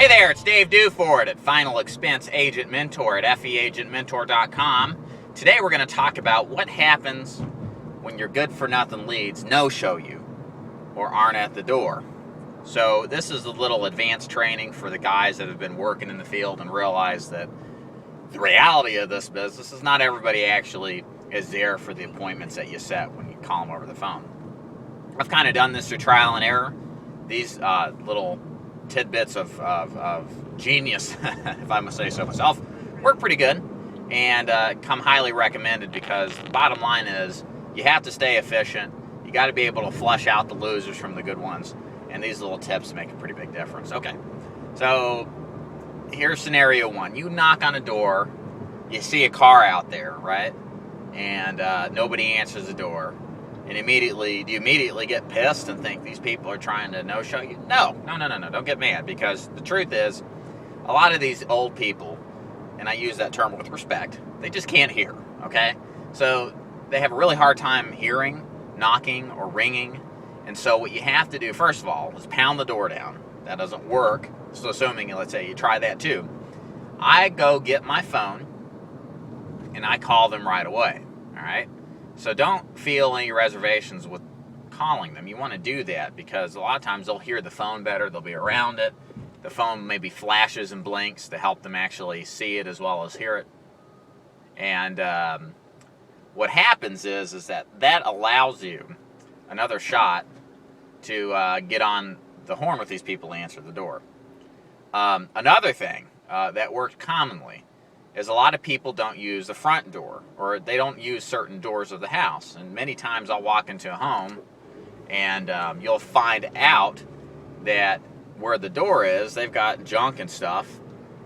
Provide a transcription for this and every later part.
Hey there, it's Dave Duford at Final Expense Agent Mentor at feagentmentor.com. Today we're going to talk about what happens when your good-for-nothing leads no-show you or aren't at the door. So this is a little advanced training for the guys that have been working in the field and realize that the reality of this business is not everybody actually is there for the appointments that you set when you call them over the phone. I've kind of done this through trial and error. These little tidbits of genius, if I must say so myself, work pretty good and come highly recommended because the bottom line is you have to stay efficient. You got to be able to flush out the losers from the good ones, and these little tips make a pretty big difference. Okay, so here's scenario one. You knock on a door, you see a car out there, right? And nobody answers the door. And do you immediately get pissed and think these people are trying to no-show you? No. Don't get mad, because the truth is, a lot of these old people, and I use that term with respect, they just can't hear, okay? So they have a really hard time hearing, knocking, or ringing. And so what you have to do, first of all, is pound the door down. That doesn't work. So assuming, let's say, you try that too. I go get my phone, and I call them right away, all right? So don't feel any reservations with calling them. You want to do that because a lot of times they'll hear the phone better. They'll be around it. The phone maybe flashes and blinks to help them actually see it as well as hear it. And what happens is that allows you another shot to get on the horn with these people and answer the door. Another thing that worked commonly is a lot of people don't use the front door, or they don't use certain doors of the house. And many times I'll walk into a home and you'll find out that where the door is, they've got junk and stuff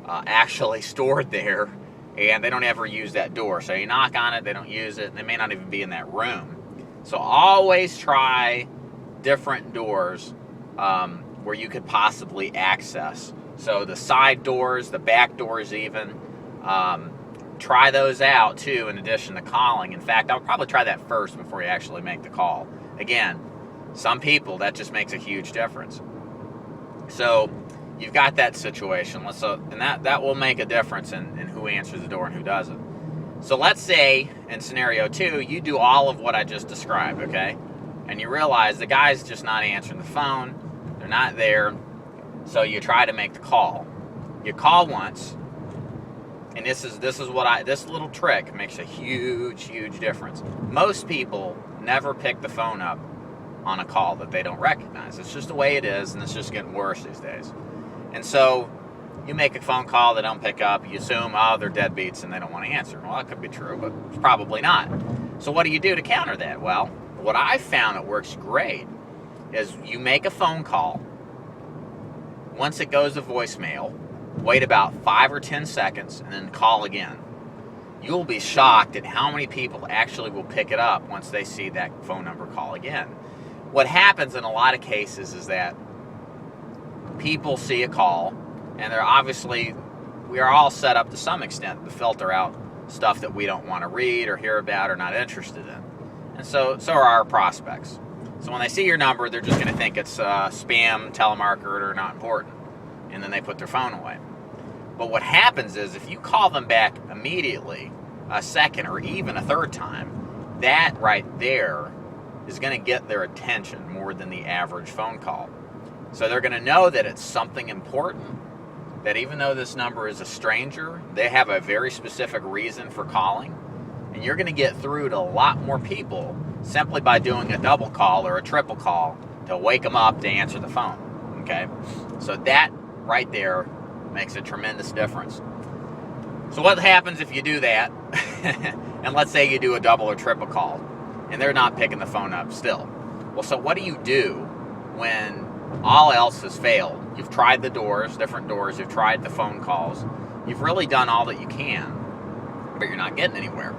actually stored there, and they don't ever use that door. So you knock on it, they don't use it, and they may not even be in that room. So always try different doors where you could possibly access. So the side doors, the back doors even, try those out too, in addition to calling. In fact, I would probably try that first before you actually make the call. Again, some people, that just makes a huge difference. So you've got that situation. And that will make a difference in who answers the door and who doesn't. So let's say in scenario two, you do all of what I just described, okay? And you realize the guy's just not answering the phone. They're not there. So you try to make the call. You call once. And this little trick makes a huge difference. Most people never pick the phone up on a call that they don't recognize. It's just the way it is, and it's just getting worse these days. And so you make a phone call, they don't pick up, you assume, they're deadbeats and they don't want to answer. Well, that could be true, but it's probably not. So what do you do to counter that? Well, what I found that works great is you make a phone call. Once it goes to voicemail, wait about 5 or 10 seconds, and then call again. You'll be shocked at how many people actually will pick it up once they see that phone number call again. What happens in a lot of cases is that people see a call, and we are all set up to some extent to filter out stuff that we don't want to read or hear about or not interested in. And so are our prospects. So when they see your number, they're just going to think it's spam, telemarketer, or not important. And then they put their phone away. But what happens is if you call them back immediately, a second or even a third time, that right there is going to get their attention more than the average phone call. So they're going to know that it's something important, that even though this number is a stranger, they have a very specific reason for calling, and you're going to get through to a lot more people simply by doing a double call or a triple call to wake them up to answer the phone, okay? So that right there makes a tremendous difference. So what happens if you do that, and let's say you do a double or triple call, and they're not picking the phone up still? Well, so what do you do when all else has failed? You've tried the doors, different doors, you've tried the phone calls, you've really done all that you can, but you're not getting anywhere.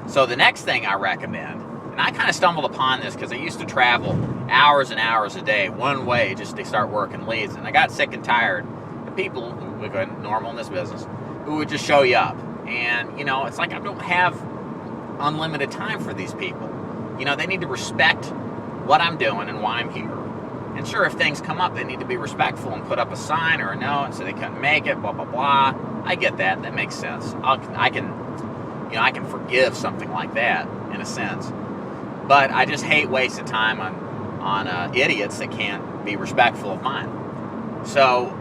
So the next thing I recommend, and I kind of stumbled upon this because I used to travel hours and hours a day one way just to start working leads, and I got sick and tired of people who are normal in this business who would just show you up. And it's like I don't have unlimited time for these people. They need to respect what I'm doing and why I'm here, And sure, if things come up, they need to be respectful and put up a sign or a note and say they couldn't make it, blah, blah, blah. I get that. That makes sense. I can forgive something like that in a sense. But I just hate wasting time on idiots that can't be respectful of mine. So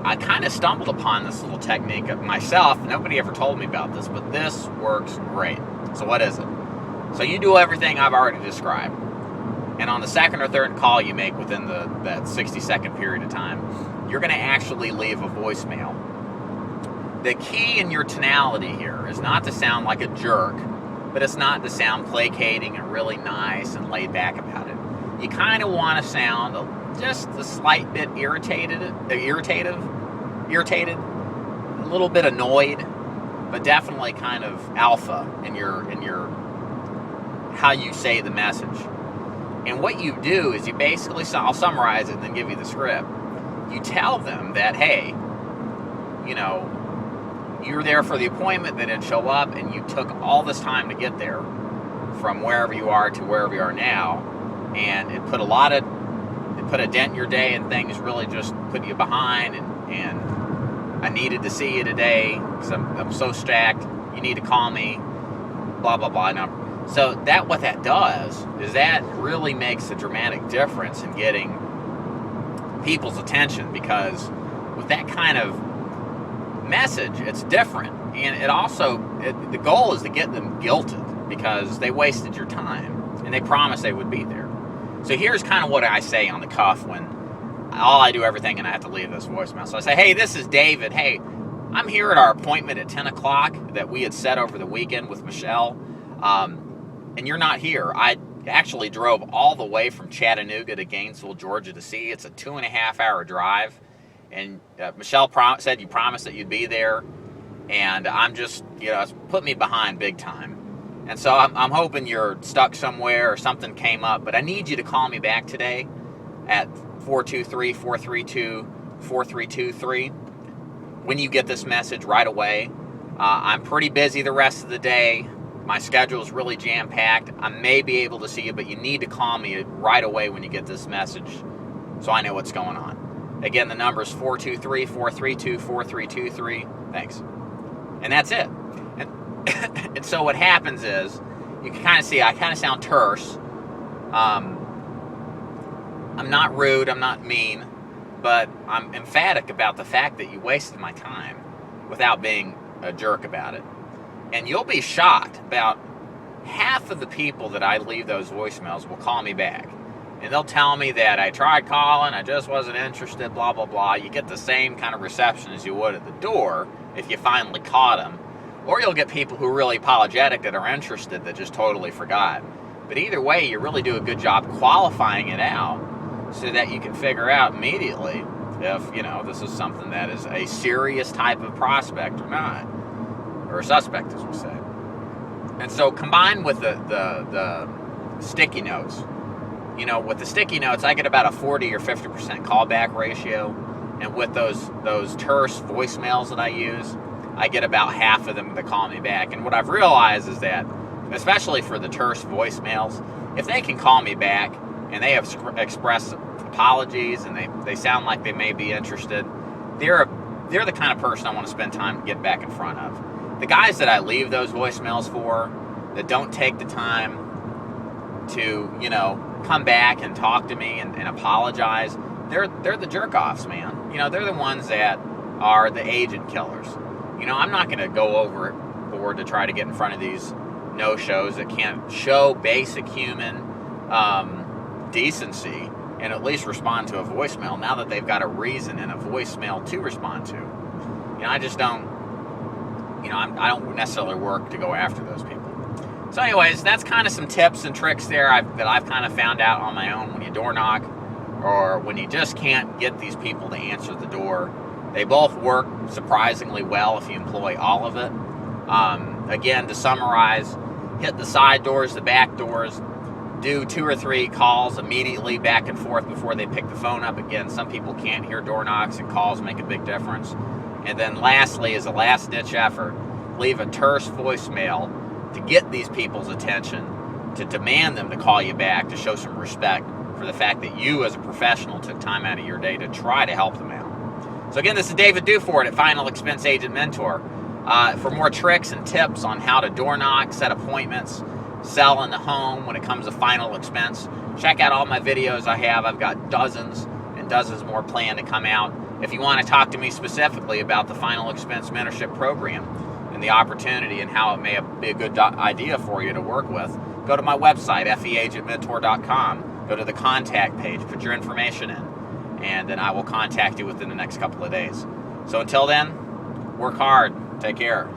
I kind of stumbled upon this little technique of myself. Nobody ever told me about this, but this works great. So what is it? So you do everything I've already described. And on the second or third call you make within that 60-second period of time, you're going to actually leave a voicemail. The key in your tonality here is not to sound like a jerk, but it's not to sound placating and really nice and laid back about it. You kind of want to sound just a slight bit irritated, a little bit annoyed, but definitely kind of alpha in your how you say the message. And what you do is you basically, I'll summarize it and then give you the script. You tell them that, hey, you were there for the appointment, they didn't show up, and you took all this time to get there from wherever you are to wherever you are now, and it put a dent in your day, and things really just put you behind, and I needed to see you today because I'm so stacked. You need to call me, blah, blah, blah. Now, so what that does is that really makes a dramatic difference in getting people's attention, because with that kind of message, it's different. And it also, the goal is to get them guilted because they wasted your time and they promised they would be there. So here's kind of what I say on the cuff when I do everything and I have to leave this voicemail. So I say, hey, this is David. Hey, I'm here at our appointment at 10 o'clock that we had set over the weekend with Michelle. And you're not here. I actually drove all the way from Chattanooga to Gainesville, Georgia to see you. It's a 2.5-hour drive. And Michelle said you promised that you'd be there. And I'm just, it's put me behind big time. And so I'm hoping you're stuck somewhere or something came up. But I need you to call me back today at 423-432-4323 when you get this message right away. I'm pretty busy the rest of the day. My schedule is really jam-packed. I may be able to see you, but you need to call me right away when you get this message so I know what's going on. Again, the number is 423-432-4323. Thanks. And that's it. And so what happens is, you can kind of see, I kind of sound terse. I'm not rude, I'm not mean, but I'm emphatic about the fact that you wasted my time without being a jerk about it. And you'll be shocked, about half of the people that I leave those voicemails will call me back. And they'll tell me that I tried calling, I just wasn't interested, blah, blah, blah. You get the same kind of reception as you would at the door if you finally caught them. Or you'll get people who are really apologetic that are interested that just totally forgot. But either way, you really do a good job qualifying it out so that you can figure out immediately if, this is something that is a serious type of prospect or not. Or a suspect, as we say. And so combined with the sticky notes, with the sticky notes, I get about a 40 or 50% callback ratio. And with those terse voicemails that I use, I get about half of them that call me back. And what I've realized is that, especially for the terse voicemails, if they can call me back and they have expressed apologies and they sound like they may be interested, they're the kind of person I want to spend time to get back in front of. The guys that I leave those voicemails for, that don't take the time to, come back and talk to me and apologize, they're the jerk-offs, man. They're the ones that are the agent killers. I'm not going to go overboard to try to get in front of these no-shows that can't show basic human decency and at least respond to a voicemail now that they've got a reason and a voicemail to respond to. I just don't, I don't necessarily work to go after those people. So anyways, that's kind of some tips and tricks there that I've kind of found out on my own when you door knock or when you just can't get these people to answer the door. They both work surprisingly well if you employ all of it. Again, to summarize, hit the side doors, the back doors, do 2 or 3 calls immediately back and forth before they pick the phone up. Again, some people can't hear door knocks and calls make a big difference. And then lastly, as a last-ditch effort, leave a terse voicemail to get these people's attention, to demand them to call you back, to show some respect for the fact that you as a professional took time out of your day to try to help them out. So again, this is David Duford at Final Expense Agent Mentor. For more tricks and tips on how to door knock, set appointments, sell in the home when it comes to final expense, check out all my videos I have. I've got dozens and dozens more planned to come out. If you want to talk to me specifically about the Final Expense Mentorship Program and the opportunity and how it may be a good idea for you to work with, go to my website, feagentmentor.com. Go to the contact page, put your information in, and then I will contact you within the next couple of days. So until then, work hard. Take care.